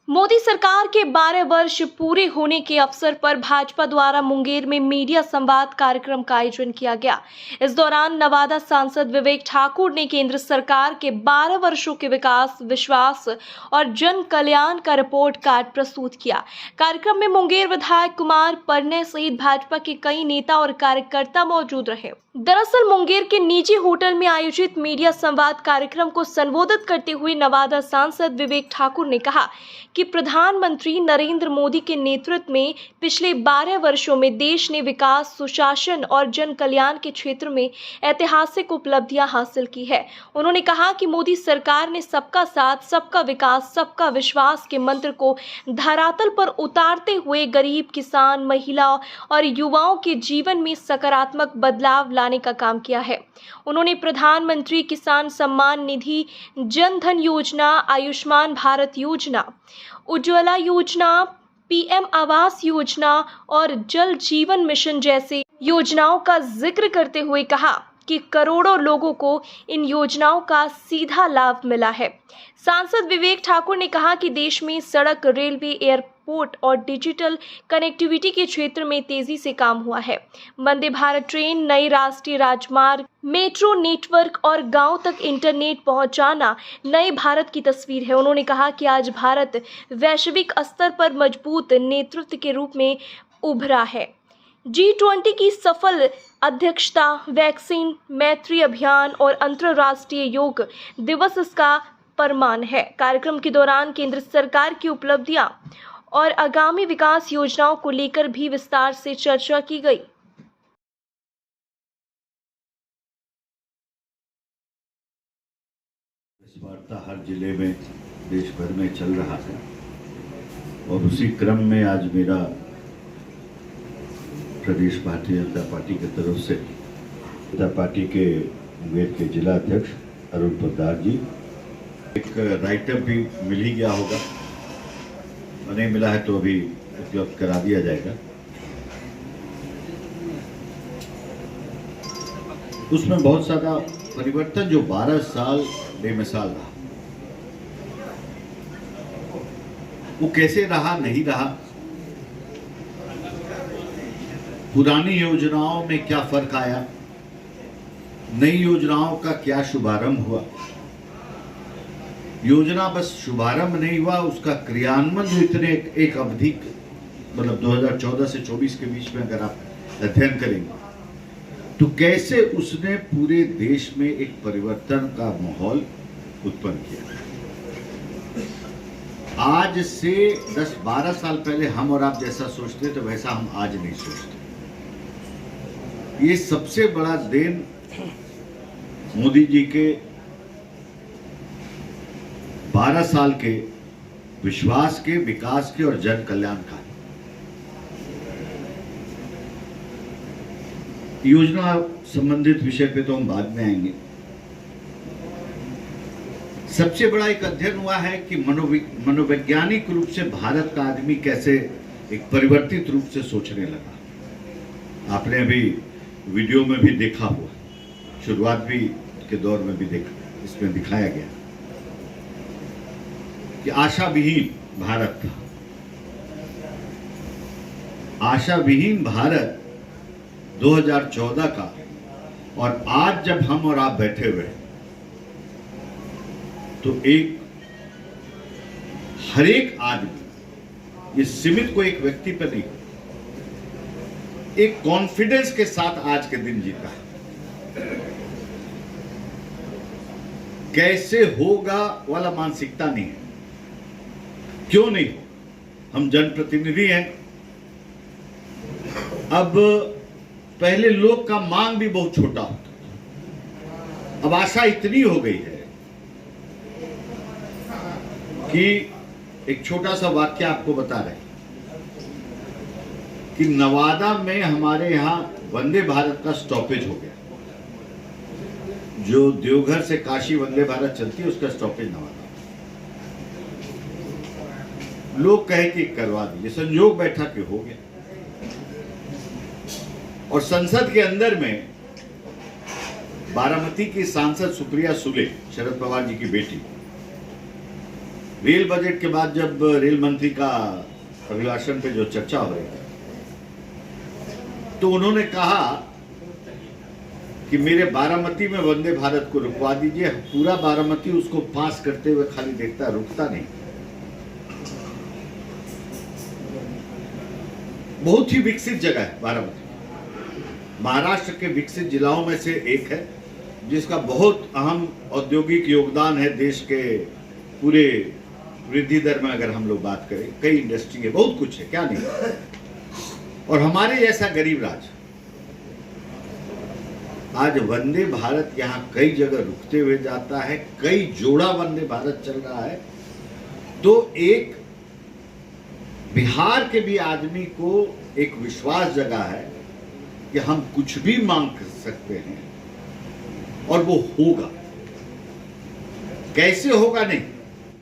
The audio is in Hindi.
मोदी सरकार के 12 वर्ष पूरे होने के अवसर पर भाजपा द्वारा मुंगेर में मीडिया संवाद कार्यक्रम का आयोजन किया गया। इस दौरान नवादा सांसद विवेक ठाकुर ने केंद्र सरकार के 12 वर्षों के विकास, विश्वास और जन कल्याण का रिपोर्ट कार्ड प्रस्तुत किया। कार्यक्रम में मुंगेर विधायक कुमार परने सहित भाजपा के कई नेता और कार्यकर्ता मौजूद रहे। दरअसल मुंगेर के निजी होटल में आयोजित मीडिया संवाद कार्यक्रम को संबोधित करते हुए नवादा सांसद विवेक ठाकुर ने कहा कि प्रधानमंत्री नरेंद्र मोदी के नेतृत्व में पिछले 12 वर्षों में देश ने विकास, सुशासन और जन कल्याण के क्षेत्र में ऐतिहासिक उपलब्धियां हासिल की है। उन्होंने कहा कि मोदी सरकार ने सबका साथ, सबका विकास, सबका विश्वास के मंत्र को धरातल पर उतारते हुए गरीब, किसान, महिला और युवाओं के जीवन में सकारात्मक बदलाव लाने का काम किया है। उन्होंने प्रधानमंत्री किसान सम्मान निधि, जन धन योजना, आयुष्मान भारत योजना, उज्ज्वला योजना, पीएम आवास योजना और जल जीवन मिशन जैसे योजनाओं का जिक्र करते हुए कहा कि करोड़ों लोगों को इन योजनाओं का सीधा लाभ मिला है। सांसद विवेक ठाकुर ने कहा कि देश में सड़क, रेलवे, एयरपोर्ट और डिजिटल कनेक्टिविटी के क्षेत्र में तेजी से काम हुआ है। वंदे भारत ट्रेन, नए राष्ट्रीय राजमार्ग, मेट्रो नेटवर्क और गांव तक इंटरनेट पहुंचाना नए भारत की तस्वीर है। उन्होंने कहा कि आज भारत वैश्विक स्तर पर मजबूत नेतृत्व के रूप में उभरा है। G20 की सफल अध्यक्षता, वैक्सीन मैत्री अभियान और अंतर्राष्ट्रीय योग दिवस इसका प्रमाण है। कार्यक्रम के दौरान केंद्र सरकार की उपलब्धियां और आगामी विकास योजनाओं को लेकर भी विस्तार से चर्चा की गई। इस वार्ता हर जिले में, देश भर में चल रहा है और उसी क्रम में आज मेरा प्रदेश भारतीय जनता पार्टी की तरफ से जनता पार्टी के मुंगेर के जिला अध्यक्ष अरुण पोद्दार जी, एक राइटअप भी मिल ही गया होगा, नहीं मिला है तो अभी उपलब्ध करा दिया जाएगा। उसमें बहुत सारा परिवर्तन जो 12 साल बेमिसाल रहा, वो कैसे रहा, नहीं रहा, पुरानी योजनाओं में क्या फर्क आया, नई योजनाओं का क्या शुभारंभ हुआ। योजना बस शुभारंभ नहीं हुआ, उसका क्रियान्वयन जो इतने एक अवधि मतलब 2014 से 24 के बीच में अगर आप अध्ययन करेंगे तो कैसे उसने पूरे देश में एक परिवर्तन का माहौल उत्पन्न किया। आज से 10-12 साल पहले हम और आप जैसा सोचते थे वैसा हम आज नहीं सोचते। ये सबसे बड़ा देन मोदी जी के 12 साल के विश्वास के, विकास के और जन कल्याण का। योजना संबंधित विषय पे तो हम बाद में आएंगे। सबसे बड़ा एक अध्ययन हुआ है कि मनोवैज्ञानिक रूप से भारत का आदमी कैसे एक परिवर्तित रूप से सोचने लगा। आपने अभी वीडियो में भी देखा हुआ, शुरुआत भी के दौर में भी देखा, इसमें दिखाया गया कि आशा विहीन भारत था। आशा विहीन भारत 2014 का, और आज जब हम और आप बैठे हुए तो हर एक आदमी, ये सीमित को एक व्यक्ति पर नहीं, एक कॉन्फिडेंस के साथ आज के दिन जीता है। कैसे होगा वाला मानसिकता नहीं है। क्यों नहीं हो? हम जनप्रतिनिधि हैं। अब पहले लोग का मांग भी बहुत छोटा होता था, अब आशा इतनी हो गई है कि एक छोटा सा वाक्य आपको बता रहे कि नवादा में हमारे यहाँ वंदे भारत का स्टॉपेज हो गया। जो देवघर से काशी वंदे भारत चलती है उसका स्टॉपेज नवादा। लोग कहे कि करवा दीजिए, संयोग बैठा कि हो गया। और संसद के अंदर में बारामती की सांसद सुप्रिया सुले, शरद पवार जी की बेटी, रेल बजट के बाद जब रेल मंत्री का अभिभाषण पे जो चर्चा हो रही है, तो उन्होंने कहा कि मेरे बारामती में वंदे भारत को रुकवा दीजिए। पूरा बारामती उसको पास करते हुए खाली देखता है, रुकता नहीं। बहुत ही विकसित जगह है बारामती, महाराष्ट्र के विकसित जिलाओं में से एक है, जिसका बहुत अहम औद्योगिक योगदान है देश के पूरे वृद्धि दर में। अगर हम लोग बात करें, कई इंडस्ट्री है, बहुत कुछ है, क्या नहीं। और हमारे जैसा गरीब राज्य आज वंदे भारत यहाँ कई जगह रुकते हुए जाता है, कई जोड़ा वंदे भारत चल रहा है। तो एक बिहार के भी आदमी को एक विश्वास जगा है कि हम कुछ भी मांग सकते हैं और वो होगा। कैसे होगा नहीं,